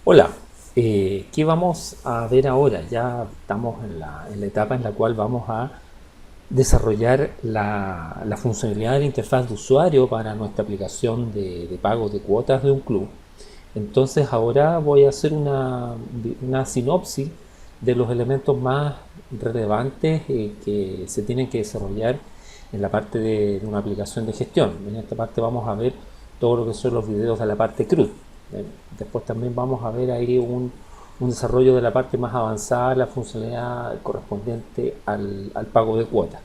Hola, ¿qué vamos a ver ahora? Ya estamos en la etapa en la cual vamos a desarrollar la funcionalidad de la interfaz de usuario para nuestra aplicación de pago de cuotas de un club. Entonces ahora voy a hacer una sinopsis de los elementos más relevantes que se tienen que desarrollar en la parte de una aplicación de gestión. En esta parte vamos a ver todo lo que son los videos de la parte CRUD. Después también vamos a ver ahí un desarrollo de la parte más avanzada, la funcionalidad correspondiente al pago de cuotas.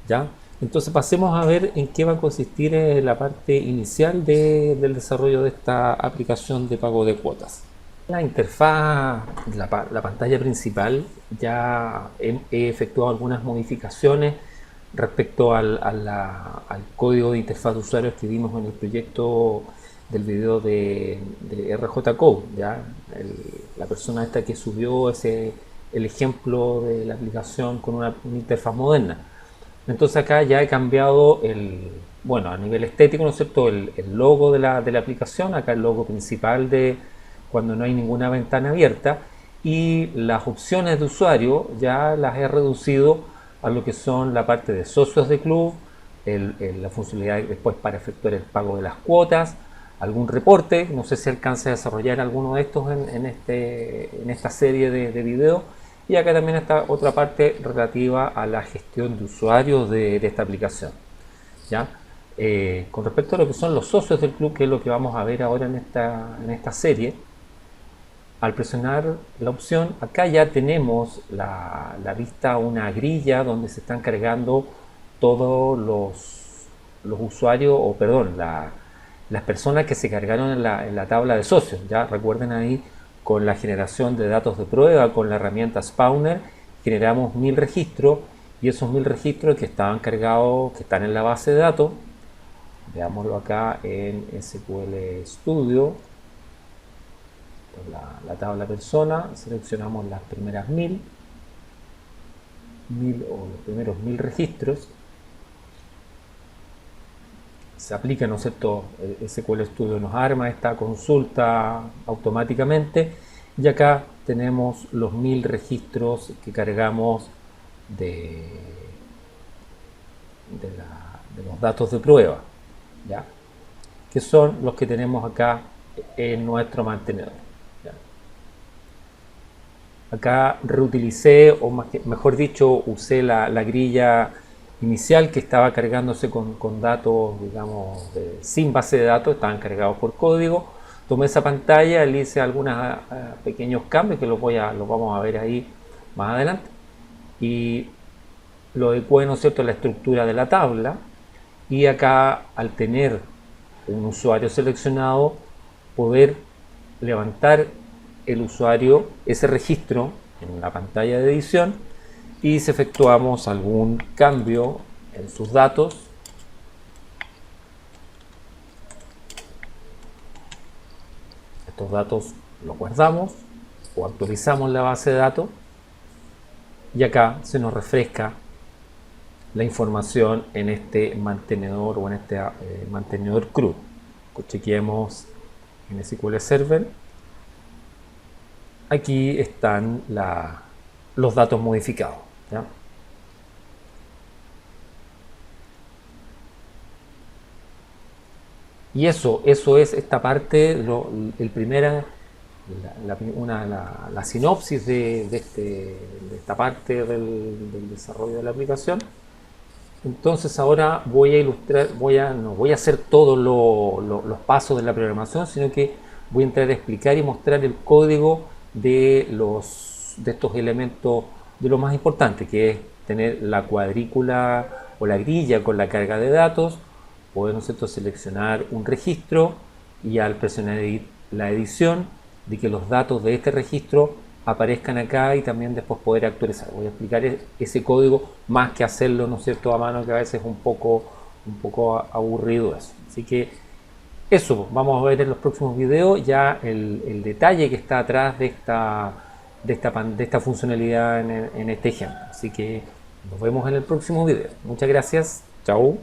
¿Ya? Entonces pasemos a ver en qué va a consistir la parte inicial del desarrollo de esta aplicación de pago de cuotas. La interfaz, la pantalla principal, ya he efectuado algunas modificaciones respecto al código de interfaz de usuarios que vimos en el proyecto del video de RJ Code. ¿Ya? La persona esta que subió el ejemplo de la aplicación con una interfaz moderna. Entonces acá ya he cambiado bueno, a nivel estético, ¿no es cierto? El logo de la aplicación, acá el logo principal de cuando no hay ninguna ventana abierta, y las opciones de usuario ya las he reducido a lo que son la parte de socios de club, la funcionalidad después para efectuar el pago de las cuotas, algún reporte, no sé si alcance a desarrollar alguno de estos en esta serie de videos. Y acá también está otra parte relativa a la gestión de usuarios de esta aplicación. ¿Ya? Con respecto a lo que son los socios del club, que es lo que vamos a ver ahora en esta serie, al presionar la opción, acá ya tenemos la vista, una grilla donde se están cargando todos los usuarios, o perdón, las personas que se cargaron en la tabla de socios. Ya recuerden ahí, con la generación de datos de prueba con la herramienta Spawner, generamos 1000 registros, y esos 1000 registros que estaban cargados, que están en la base de datos, veámoslo acá en SQL Studio, la tabla persona, seleccionamos las primeras 1000 o los primeros 1000 registros, se aplica, ¿no es cierto? SQL Studio nos arma esta consulta automáticamente, y acá tenemos los 1000 registros que cargamos de los datos de prueba, ¿ya? Que son los que tenemos acá en nuestro mantenedor. ¿Ya? Acá reutilicé, o mejor dicho, usé la grilla inicial que estaba cargándose con datos, digamos, sin base de datos, estaban cargados por código. Tomé esa pantalla, le hice algunos pequeños cambios que los vamos a ver ahí más adelante, y lo adecué, ¿no es cierto?, a la estructura de la tabla. Y acá, al tener un usuario seleccionado, poder levantar el usuario, ese registro, en la pantalla de edición, y si efectuamos algún cambio en sus datos, estos datos los guardamos o actualizamos la base de datos, y acá se nos refresca la información en este mantenedor, o en este mantenedor CRUD. Chequeemos en SQL Server. Aquí están los datos modificados. ¿Ya? Y eso es esta parte, la sinopsis de esta parte del desarrollo de la aplicación. Entonces ahora voy a ilustrar, no voy a hacer todos los pasos de la programación, sino que voy a entrar a explicar y mostrar el código de estos elementos, de lo más importante, que es tener la cuadrícula o la grilla con la carga de datos, poder, ¿no es cierto?, seleccionar un registro, y al presionar la edición, de que los datos de este registro aparezcan acá, y también después poder actualizar. Voy a explicar ese código más que hacerlo, ¿no es cierto?, a mano, que a veces es un poco aburrido eso. Así que eso, vamos a ver en los próximos videos ya el detalle que está atrás de esta funcionalidad en este ejemplo. Así que nos vemos en el próximo video. Muchas gracias. Chao.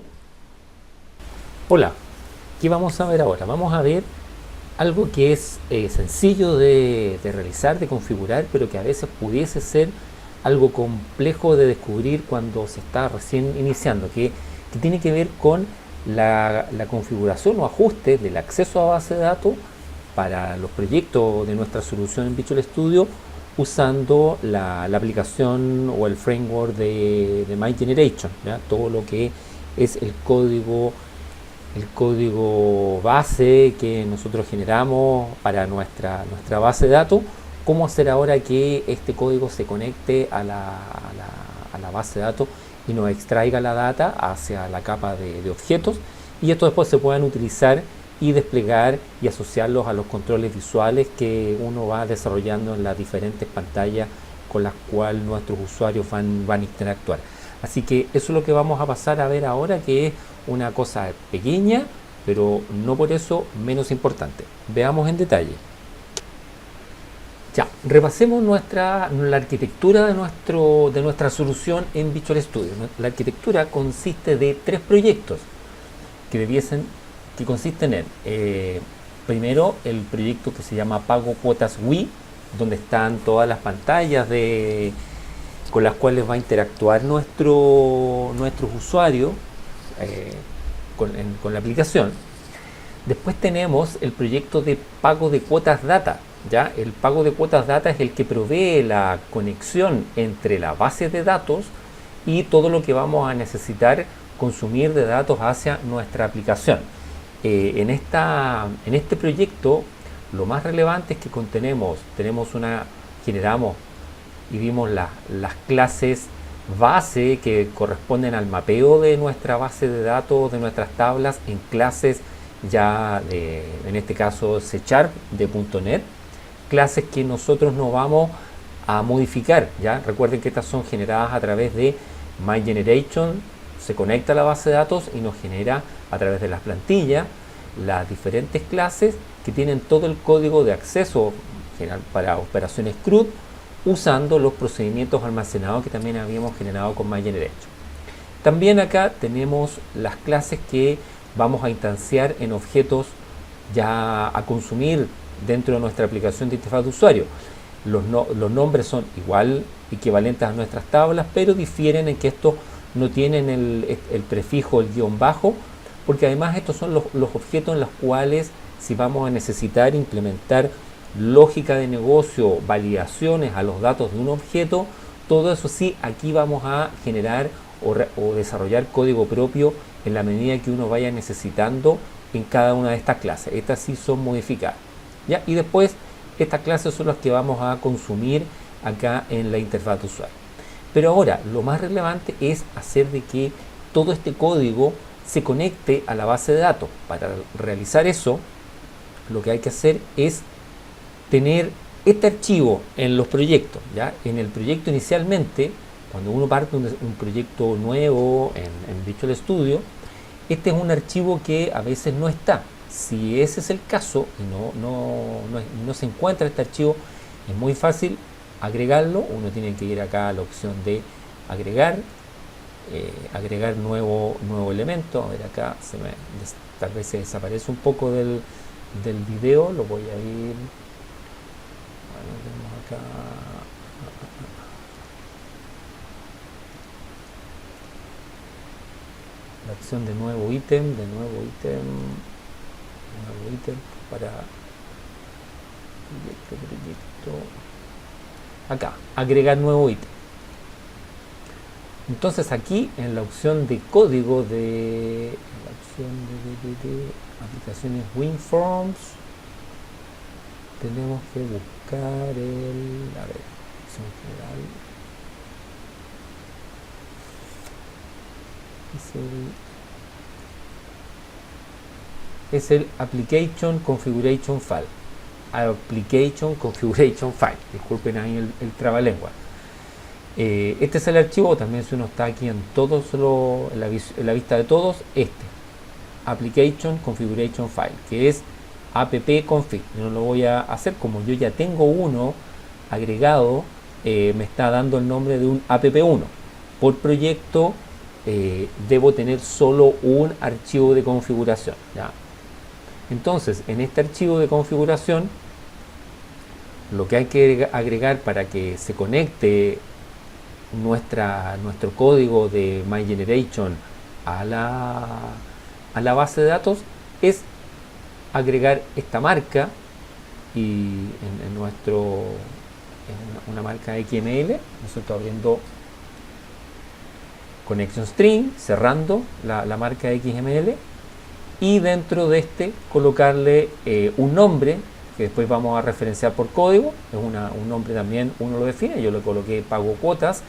Hola. ¿Qué vamos a ver ahora? Vamos a ver algo que es sencillo de realizar, de configurar, pero que a veces pudiese ser algo complejo de descubrir cuando se está recién iniciando, que tiene que ver con la configuración o ajuste del acceso a base de datos para los proyectos de nuestra solución en Visual Studio usando la aplicación o el framework de MyGeneration, ¿ya? Todo lo que es el código base que nosotros generamos para nuestra base de datos, cómo hacer ahora que este código se conecte a la base de datos y nos extraiga la data hacia la capa de objetos, y esto después se puedan utilizar y desplegar y asociarlos a los controles visuales que uno va desarrollando en las diferentes pantallas con las cuales nuestros usuarios van a interactuar. Así que eso es lo que vamos a pasar a ver ahora, que es una cosa pequeña, pero no por eso menos importante. Veamos en detalle. Ya, repasemos la arquitectura de nuestra solución en Visual Studio. La arquitectura consiste de tres proyectos que consisten en, primero, el proyecto que se llama Pago Cuotas Wii, donde están todas las pantallas con las cuales va a interactuar nuestros usuarios con la aplicación. Después tenemos el proyecto de pago de cuotas data. ¿Ya? El pago de cuotas data es el que provee la conexión entre la base de datos y todo lo que vamos a necesitar consumir de datos hacia nuestra aplicación. En este proyecto, lo más relevante es que generamos y vimos las clases base que corresponden al mapeo de nuestra base de datos, de nuestras tablas, en clases ya en este caso C# de .NET, clases que nosotros no vamos a modificar. ¿Ya? Recuerden que estas son generadas a través de MyGeneration, se conecta a la base de datos y nos genera a través de las plantillas las diferentes clases que tienen todo el código de acceso general para operaciones CRUD, usando los procedimientos almacenados que también habíamos generado con MyGeneration. También acá tenemos las clases que vamos a instanciar en objetos ya a consumir dentro de nuestra aplicación de interfaz de usuario. Los nombres son equivalentes a nuestras tablas, pero difieren en que estos no tienen el prefijo, el guión bajo, porque además estos son los objetos en los cuales, si vamos a necesitar implementar lógica de negocio, validaciones a los datos de un objeto, todo eso sí, aquí vamos a generar o desarrollar código propio en la medida que uno vaya necesitando en cada una de estas clases. Estas sí son modificadas. ¿Ya? Y después estas clases son las que vamos a consumir acá en la interfaz de usuario. Pero ahora lo más relevante es hacer de que todo este código se conecte a la base de datos. Para realizar eso, lo que hay que hacer es tener este archivo en los proyectos. ¿Ya? En el proyecto inicialmente, cuando uno parte un proyecto nuevo en Visual Studio, este es un archivo que a veces no está. Si ese es el caso y no se encuentra este archivo, es muy fácil agregarlo. Uno tiene que ir acá a la opción de agregar, nuevo elemento. A ver, acá tal vez se desaparece un poco del video. Lo voy a ir. Bueno, tenemos acá. La opción de nuevo ítem, para proyecto, acá, agregar nuevo ítem. Entonces aquí en la opción de código de aplicaciones WinForms tenemos que buscar opción general, es el Application Configuration File. Disculpen ahí el trabalengua. Este es el archivo. También si uno está aquí en la vista de todos, Application Configuration File, que es appconfig. No lo voy a hacer, como yo ya tengo uno agregado, me está dando el nombre de un app1. Por proyecto debo tener solo un archivo de configuración. ¿Ya? Entonces, en este archivo de configuración, lo que hay que agregar para que se conecte nuestro código de MyGeneration a la base de datos es agregar esta marca y en una marca XML, ¿no es cierto? Abriendo connection string, cerrando la marca XML, y dentro de este colocarle un nombre que después vamos a referenciar por código. Es un nombre también, uno lo define, yo le coloqué pago cuotas.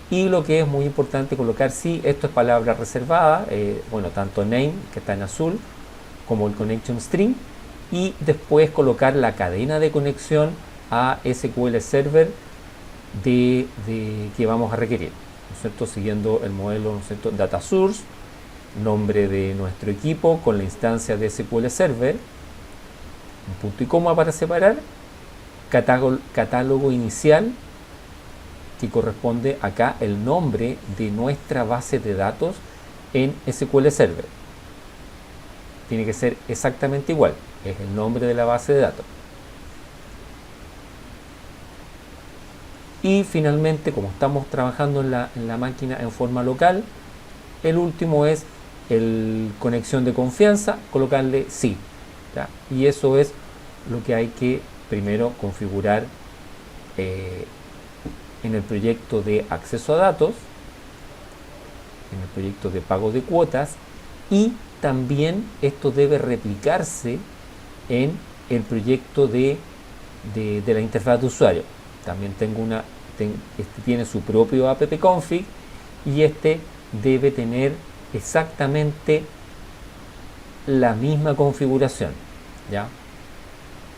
Y lo que es muy importante colocar, si esto es palabra reservada, bueno, tanto name, que está en azul, como el connection string, y después colocar la cadena de conexión a SQL Server que vamos a requerir, ¿no es cierto? Siguiendo el modelo, ¿no es cierto? Data source, nombre de nuestro equipo con la instancia de SQL Server, un punto y coma para separar, catálogo inicial, que corresponde acá el nombre de nuestra base de datos en SQL Server. Tiene que ser exactamente igual, es el nombre de la base de datos. Y finalmente, como estamos trabajando en la máquina en forma local, el último es el conexión de confianza, colocarle sí, ¿ya? Y eso es lo que hay que primero configurar en el proyecto de acceso a datos, en el proyecto de pago de cuotas, y también esto debe replicarse en el proyecto de la interfaz de usuario. También este tiene su propio app-config y este debe tener exactamente la misma configuración, ¿ya?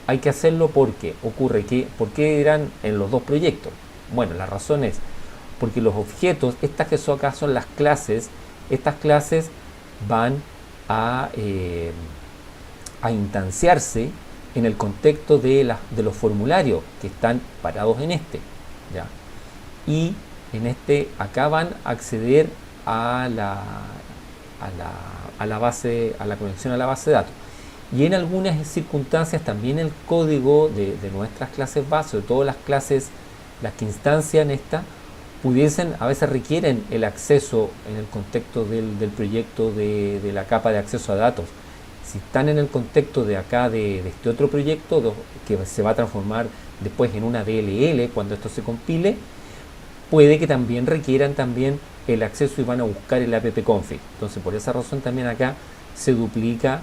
Hay que hacerlo porque ocurre que, ¿por qué eran en los dos proyectos? Bueno, la razón es porque los objetos, estas que son acá son las clases, estas clases van a instanciarse en el contexto de los formularios que están parados en este, ¿ya? Y en este acá van a acceder a la conexión a la base de datos. Y en algunas circunstancias también el código de nuestras clases base, de todas las clases, las que instancian esta, a veces requieren el acceso en el contexto del proyecto de la capa de acceso a datos. Si están en el contexto de acá de este otro proyecto que se va a transformar después en una DLL cuando esto se compile, puede que también requieran también el acceso y van a buscar el app-config. Entonces, por esa razón también acá se duplica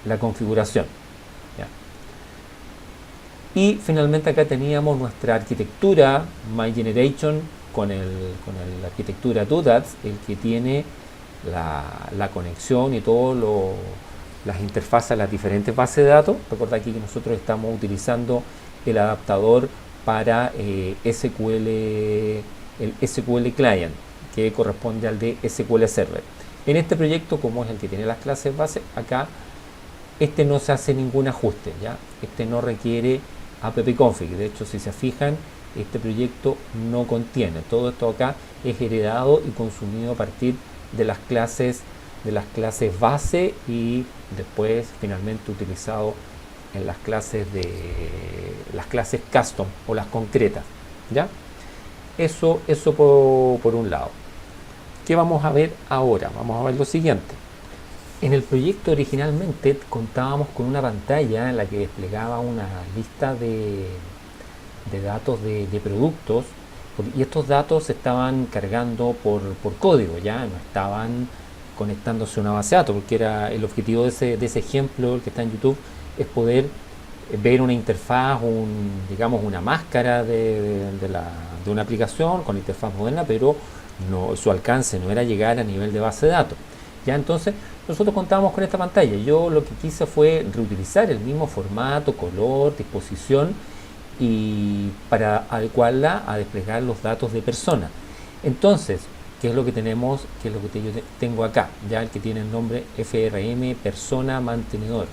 la configuración, ¿ya? Y finalmente acá teníamos nuestra arquitectura MyGeneration con la arquitectura DODATS, el que tiene la conexión y todas las interfaces a las diferentes bases de datos. Recuerda aquí que nosotros estamos utilizando el adaptador para el SQL Client, que corresponde al de SQL Server. En este proyecto, como es el que tiene las clases base, acá este no se hace ningún ajuste, ¿ya? Este no requiere app-config. De hecho, si se fijan, este proyecto no contiene. Todo esto acá es heredado y consumido a partir de las clases base y después finalmente utilizado en las clases custom o las concretas, ¿ya? Eso por un lado. ¿Qué vamos a ver ahora? Vamos a ver lo siguiente. En el proyecto originalmente contábamos con una pantalla en la que desplegaba una lista de datos de productos, y estos datos se estaban cargando por código, ya no estaban conectándose a una base de datos, porque era el objetivo de ese ejemplo, el que está en YouTube, es poder ver una interfaz, digamos una máscara de una aplicación con interfaz moderna, pero su alcance no era llegar a nivel de base de datos. Ya entonces nosotros contábamos con esta pantalla. Yo lo que quise fue reutilizar el mismo formato, color, disposición, y para adecuarla a desplegar los datos de persona. Entonces, ¿qué es lo que tenemos? ¿Qué es lo que yo tengo acá? Ya el que tiene el nombre FRM persona mantenedor.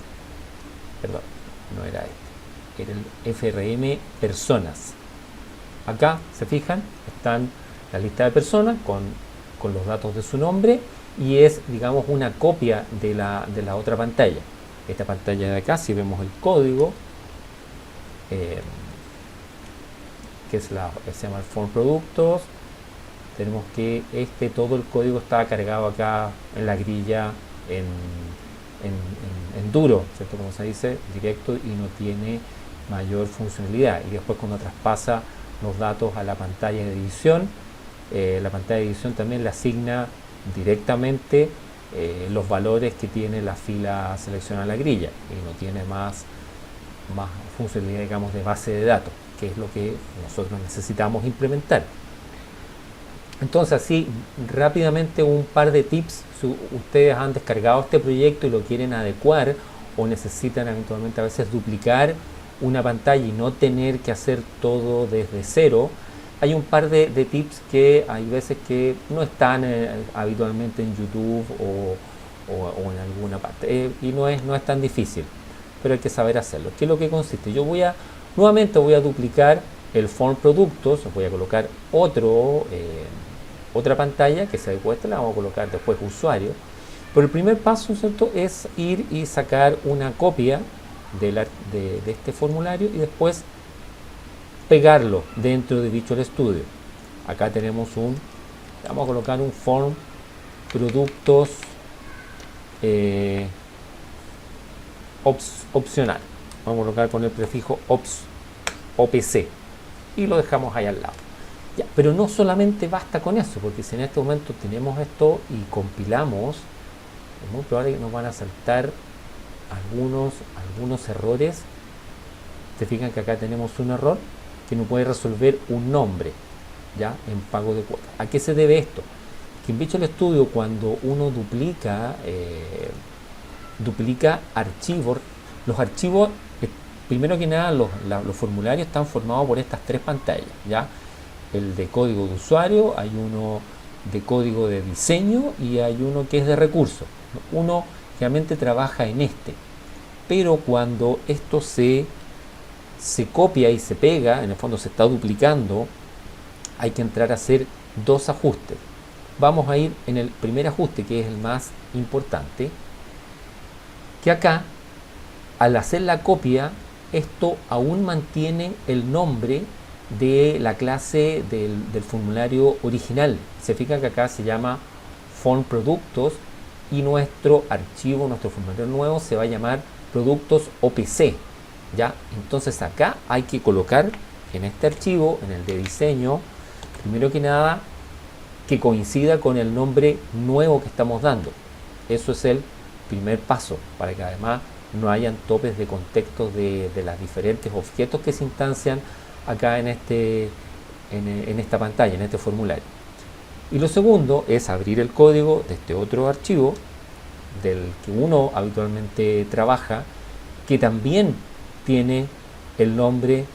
Perdón, no era este. Era el FRM personas. Acá, se fijan, están la lista de personas con los datos de su nombre, y es, digamos, una copia de la otra pantalla. esta pantalla de acá, si vemos el código, eh, que es se llama el form productos, tenemos que todo el código está cargado acá en la grilla en duro, ¿cierto? Como se dice, directo, y no tiene mayor funcionalidad. Y después cuando traspasa los datos a la pantalla de edición, la pantalla de edición también le asigna directamente los valores que tiene la fila seleccionada en la grilla, y no tiene más funcionalidad, digamos, de base de datos, que es lo que nosotros necesitamos implementar. Entonces, así rápidamente un par de tips. Si ustedes han descargado este proyecto y lo quieren adecuar, o necesitan eventualmente a veces duplicar una pantalla y no tener que hacer todo desde cero, hay un par de tips que hay veces que no están habitualmente en YouTube o en alguna parte, y no es tan difícil, pero hay que saber hacerlo. ¿Qué es lo que consiste? Nuevamente voy a duplicar el form productos, voy a colocar otra pantalla que se adecue a esta, la vamos a colocar después usuario. Pero el primer paso, ¿cierto?, es ir y sacar una copia de este formulario y después pegarlo dentro de Visual Studio. Acá tenemos vamos a colocar un form productos opcional. Vamos a colocar con el prefijo OPC y lo dejamos ahí al lado. Ya, pero no solamente basta con eso, porque si en este momento tenemos esto y compilamos, es muy probable que nos van a saltar algunos errores. Se fijan que acá tenemos un error que no puede resolver un nombre, ya, en pago de cuota. ¿A qué se debe esto? Que en Visual Studio, cuando uno duplica archivos, los archivos, primero que nada, los formularios están formados por estas tres pantallas, ya. El de código de usuario, hay uno de código de diseño y hay uno que es de recursos. Uno realmente trabaja en pero cuando esto se copia y se pega, en el fondo se está duplicando, hay que entrar a hacer dos ajustes. Vamos a ir en el primer ajuste, que es el más importante, que acá, al hacer la copia, esto aún mantiene el nombre de la clase del formulario original. Se fija que acá se llama form productos y nuestro archivo, nuestro formulario nuevo se va a llamar productos OPC, ¿ya? Entonces acá hay que colocar en este archivo, en el de diseño, primero que nada, que coincida con el nombre nuevo que estamos dando. Eso es el primer paso, para que además no hayan topes de contexto de los diferentes objetos que se instancian acá en esta pantalla, en este formulario. Y lo segundo es abrir el código de este otro archivo del que uno habitualmente trabaja, que también tiene el nombre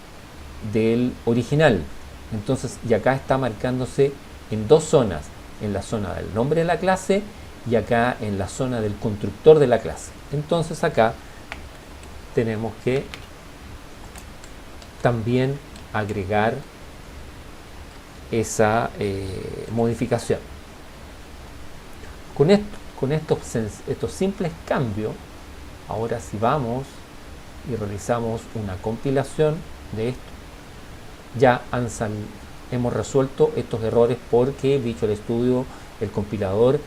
del original. Entonces, y acá está marcándose en dos zonas, en la zona del nombre de la clase y acá en la zona del constructor de la clase. Entonces acá tenemos que también agregar esa modificación. Con estos simples cambios, ahora si vamos y realizamos una compilación de esto, ya hemos resuelto estos errores, porque Visual Studio, el compilador,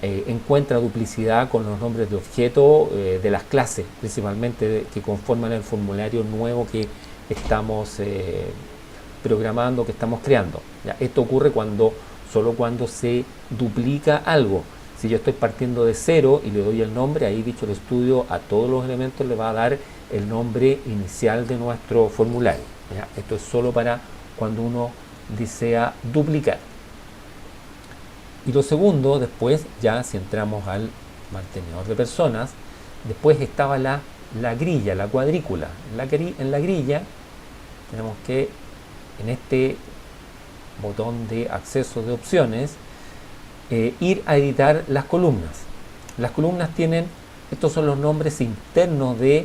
encuentra duplicidad con los nombres de objeto de las clases, principalmente que conforman el formulario nuevo que estamos programando, que estamos creando. ¿Ya? Esto ocurre solo cuando se duplica algo. Si yo estoy partiendo de cero y le doy el nombre, ahí Visual Studio a todos los elementos le va a dar el nombre inicial de nuestro formulario. ¿Ya? Esto es solo para cuando uno desea duplicar. Y lo segundo, después, ya si entramos al mantenedor de personas, después estaba la grilla, la cuadrícula. En la grilla tenemos que, en este botón de acceso de opciones, ir a editar las columnas. Las columnas estos son los nombres internos de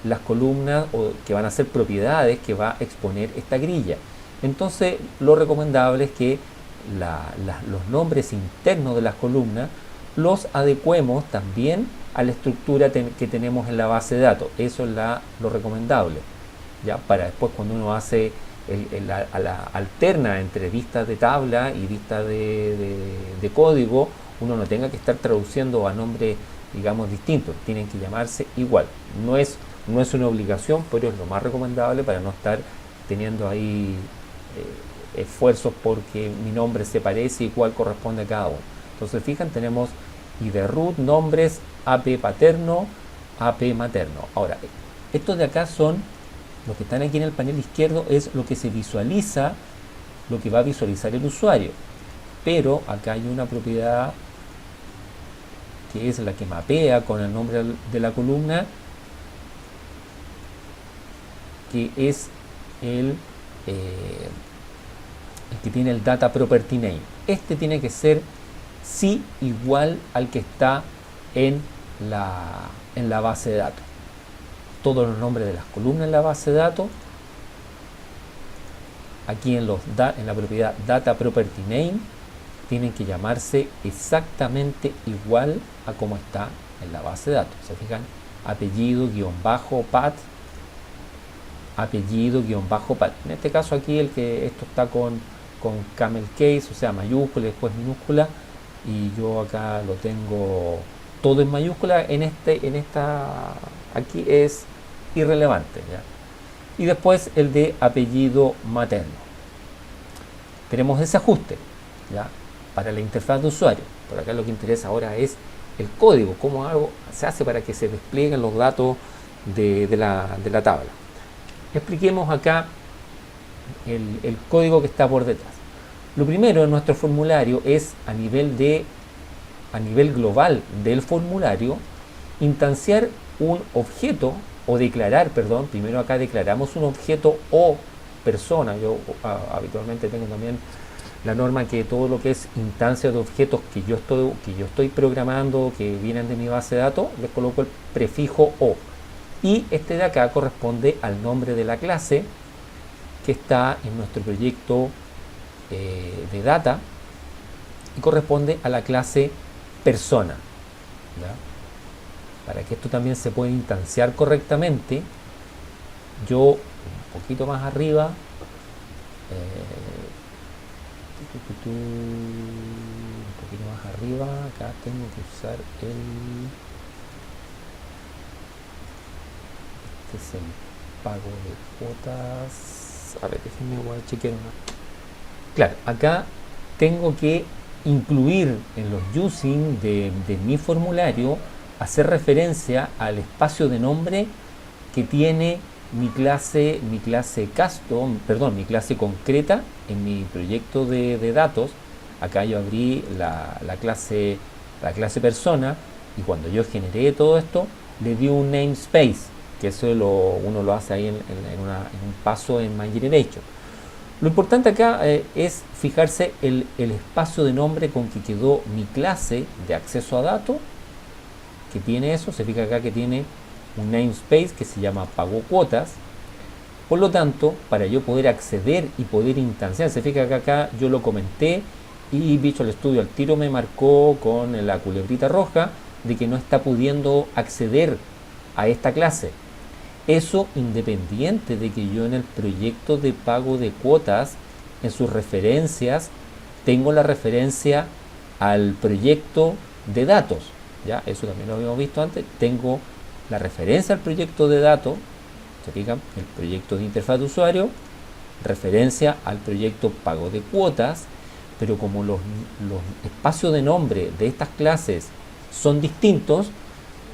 las columnas, o que van a ser propiedades que va a exponer esta grilla. Entonces, lo recomendable es que los nombres internos de las columnas los adecuemos también a la estructura que tenemos en la base de datos. Eso es lo recomendable, ¿ya? Para después, cuando uno hace la alterna entre vistas de tabla y vistas de código, uno no tenga que estar traduciendo a nombres, digamos, distintos. Tienen que llamarse igual. No es una obligación, pero es lo más recomendable para no estar teniendo ahí esfuerzos porque mi nombre se parece y cuál corresponde a cada uno. Entonces, fijan, tenemos ID root, nombres, AP paterno, AP materno. Ahora, estos de acá son los que están aquí en el panel izquierdo, es lo que se visualiza, lo que va a visualizar el usuario. Pero acá hay una propiedad que es la que mapea con el nombre de la columna, que es el que tiene el data property name. Este tiene que ser sí igual al que está en la base de datos. Todos los nombres de las columnas en la base de datos, aquí en la propiedad data property name, tienen que llamarse exactamente igual a como está en la base de datos. ¿Se fijan? Apellido, guión bajo, pat, apellido, guión bajo, pat. En este caso aquí esto está con camel case, o sea, mayúscula y después minúscula, y yo acá lo tengo todo en mayúscula. Aquí es irrelevante, ¿ya? Y después el de apellido materno. Tenemos ese ajuste, ¿ya? Para la interfaz de usuario. Por acá lo que interesa ahora es el código, cómo se hace para que se desplieguen los datos de la tabla. Expliquemos acá el código que está por detrás. Lo primero en nuestro formulario es a nivel global del formulario, instanciar un objeto o declarar, primero acá declaramos un objeto o persona. Yo habitualmente tengo también la norma que todo lo que es instancia de objetos que yo estoy programando, que vienen de mi base de datos, les coloco el prefijo o. Y este de acá corresponde al nombre de la clase que está en nuestro proyecto de data y corresponde a la clase persona, ¿ya? Para que esto también se pueda instanciar correctamente, yo un poquito más arriba, acá tengo que usar este es el pago de cuotas. A ver, déjenme igual chequear una. Claro, acá tengo que incluir en los using de mi formulario, hacer referencia al espacio de nombre que tiene mi clase custom, mi clase concreta en mi proyecto de datos. Acá yo abrí la clase persona, y cuando yo generé todo esto le di un namespace, que eso uno lo hace ahí en un paso en MyGeneration. Lo importante acá es fijarse el espacio de nombre con que quedó mi clase de acceso a datos, que tiene eso. Se fija acá que tiene un namespace que se llama pago cuotas. Por lo tanto, para yo poder acceder y poder instanciar, se fija que acá yo lo comenté y Visual Studio al tiro me marcó con la culebrita roja de que no está pudiendo acceder a esta clase. Eso independiente de que yo en el proyecto de pago de cuotas, en sus referencias, tengo la referencia al proyecto de datos, ¿ya? Eso también lo habíamos visto antes. Tengo la referencia al proyecto de datos, se fijan, el proyecto de interfaz de usuario, referencia al proyecto pago de cuotas, pero como los espacios de nombre de estas clases son distintos,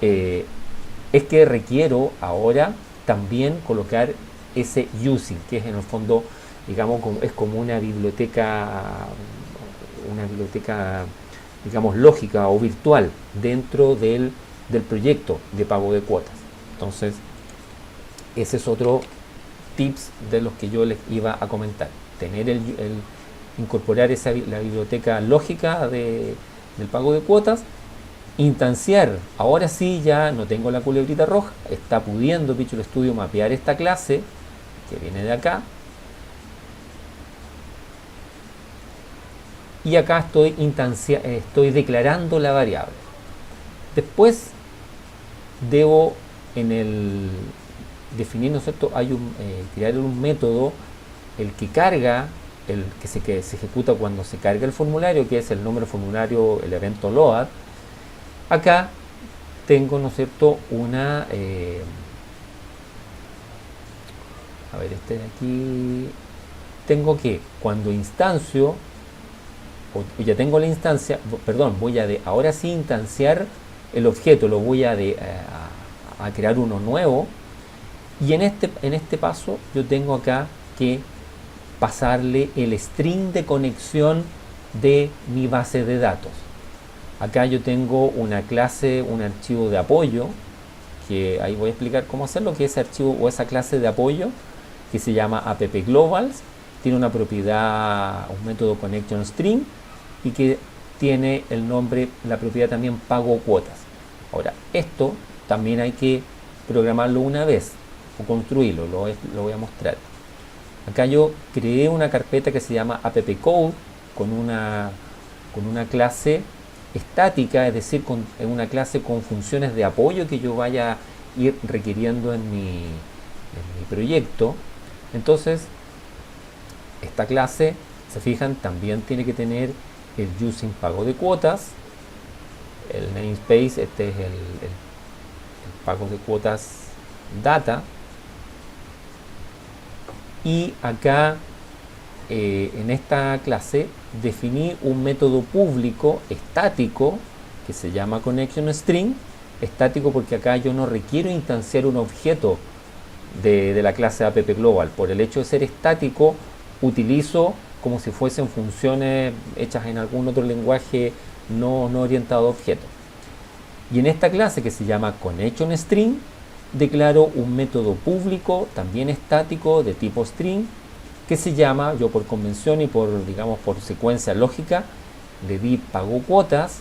es que requiero ahora también colocar ese using, que es en el fondo, digamos, es como una biblioteca, digamos, lógica o virtual dentro del proyecto de pago de cuotas. Entonces, ese es otro tips de los que yo les iba a comentar. Tener incorporar la biblioteca lógica del pago de cuotas. Instanciar, ahora sí ya no tengo la culebrita roja, está pudiendo Visual Studio mapear esta clase que viene de acá, y acá estoy declarando la variable. Después debo definir, ¿no es cierto? Crear un método, el que carga, que se ejecuta cuando se carga el formulario, que es el nombre del formulario, el evento load. Acá tengo, ¿no es cierto?, a ver, este de aquí, tengo que cuando instancio, o ya tengo la instancia, perdón, ahora sí instanciar el objeto, lo voy a crear uno nuevo, y en este paso yo tengo acá que pasarle el string de conexión de mi base de datos. Acá yo tengo una clase, un archivo de apoyo, que ahí voy a explicar cómo hacerlo, que ese archivo o esa clase de apoyo, que se llama appglobals, tiene una propiedad, un método connection string, y que tiene el nombre, la propiedad también pago cuotas. Ahora, esto también hay que programarlo una vez, o construirlo, lo voy a mostrar. Acá yo creé una carpeta que se llama appcode con una clase estática, es decir, con una clase con funciones de apoyo que yo vaya a ir requiriendo en mi proyecto. Entonces, esta clase, se fijan, también tiene que tener el using pago de cuotas, el namespace, este es el pago de cuotas data, y acá en esta clase definí un método público estático que se llama connection string, estático porque acá yo no requiero instanciar un objeto de la clase appglobal. Por el hecho de ser estático, utilizo como si fuesen funciones hechas en algún otro lenguaje no orientado a objetos. Y en esta clase, que se llama connection string, declaro un método público también estático de tipo string, que se llama, yo por convención y por secuencia lógica, le di pago cuotas,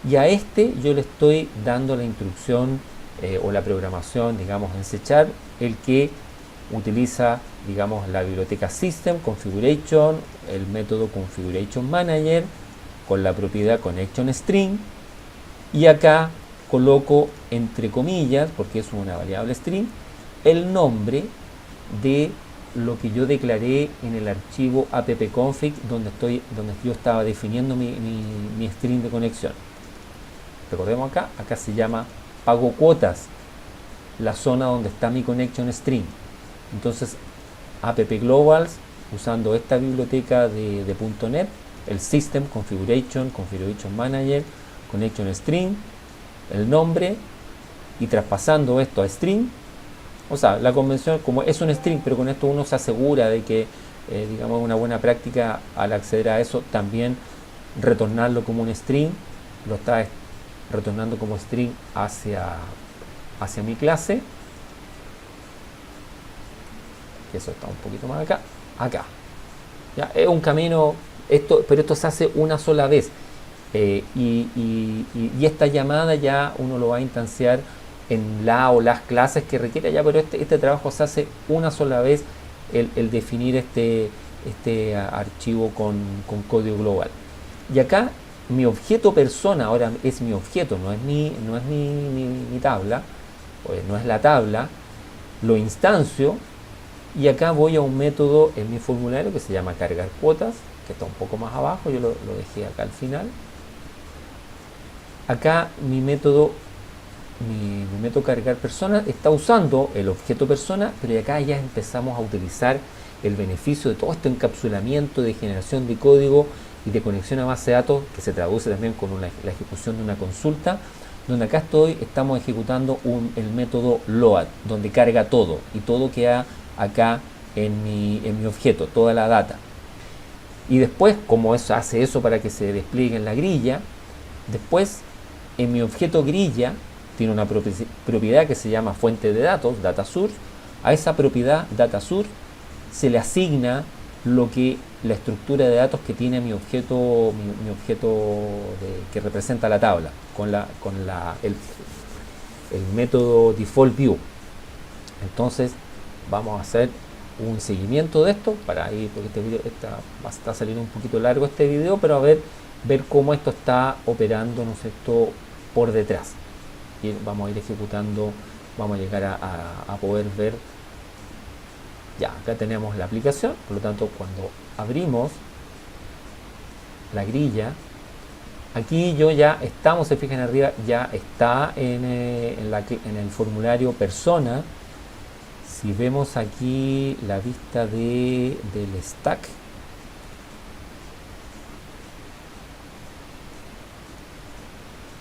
y a este yo le estoy dando la instrucción o la programación, en C#, el que utiliza, la biblioteca system configuration, el método configuration manager con la propiedad connection string, y acá coloco entre comillas, porque es una variable string, el nombre de lo que yo declaré en el archivo appconfig donde yo estaba definiendo mi string de conexión. Recordemos acá se llama pago cuotas, la zona donde está mi connection string. Entonces, appglobals, usando esta biblioteca de .NET, el system configuration manager, connection string, el nombre, y traspasando esto a string. O sea, la convención, como es un string, pero con esto uno se asegura de que, una buena práctica al acceder a eso, también retornarlo como un string, lo está retornando como string hacia mi clase. Eso está un poquito más acá. Ya, es un camino, pero esto se hace una sola vez. Y esta llamada ya uno lo va a instanciar en la o las clases que requiere ya, pero este trabajo se hace una sola vez, el definir este archivo con código global. Y acá mi objeto persona ahora es mi objeto, no es mi tabla, no es la tabla, lo instancio, y acá voy a un método en mi formulario que se llama cargar cuotas, que está un poco más abajo, yo lo dejé acá al final. Acá mi método cargar persona está usando el objeto persona, pero acá ya empezamos a utilizar el beneficio de todo este encapsulamiento de generación de código y de conexión a base de datos, que se traduce también con la ejecución de una consulta, donde acá estamos ejecutando el método load, donde carga todo, y todo queda acá en mi objeto, toda la data. Y después, como hace eso para que se despliegue en la grilla, después en mi objeto grilla tiene una propiedad que se llama fuente de datos, data source. A esa propiedad data source se le asigna la estructura de datos que tiene mi objeto, que representa la tabla, con el método default view. Entonces vamos a hacer un seguimiento de esto para ir, porque este video está saliendo un poquito largo este video, pero a ver cómo esto está operando, ¿no es cierto?, por detrás. vamos a ir ejecutando, vamos a llegar a poder ver. Ya, acá tenemos la aplicación, por lo tanto cuando abrimos la grilla, aquí yo ya estamos, se fijan arriba, ya está en el formulario persona. Si vemos aquí la vista del stack,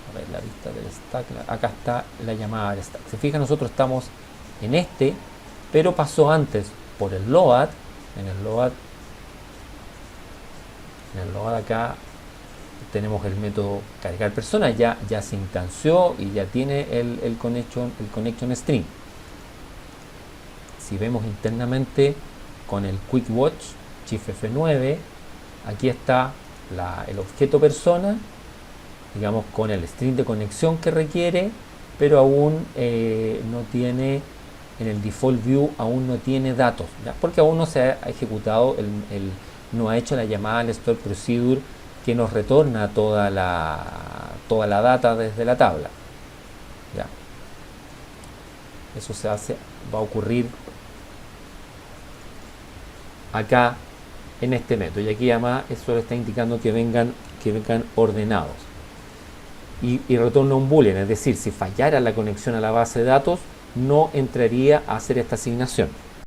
a ver, la vista del stack, acá está la llamada del stack. Se fijan, nosotros estamos en pero pasó antes por el load. En el load acá tenemos el método cargar persona, ya se instanció y ya tiene el connection string. Si vemos internamente con el quick watch shift F9, aquí está el objeto persona, digamos, con el string de conexión que requiere, pero aún no tiene, en el default view aún no tiene datos, ¿ya? Porque aún no se ha ejecutado, no ha hecho la llamada al store procedure que nos retorna toda la data desde la tabla, ¿ya? Eso va a ocurrir acá en este método, y aquí además eso le está indicando que vengan ordenados, y retorna un boolean, es decir, si fallara la conexión a la base de datos no entraría a hacer esta asignación.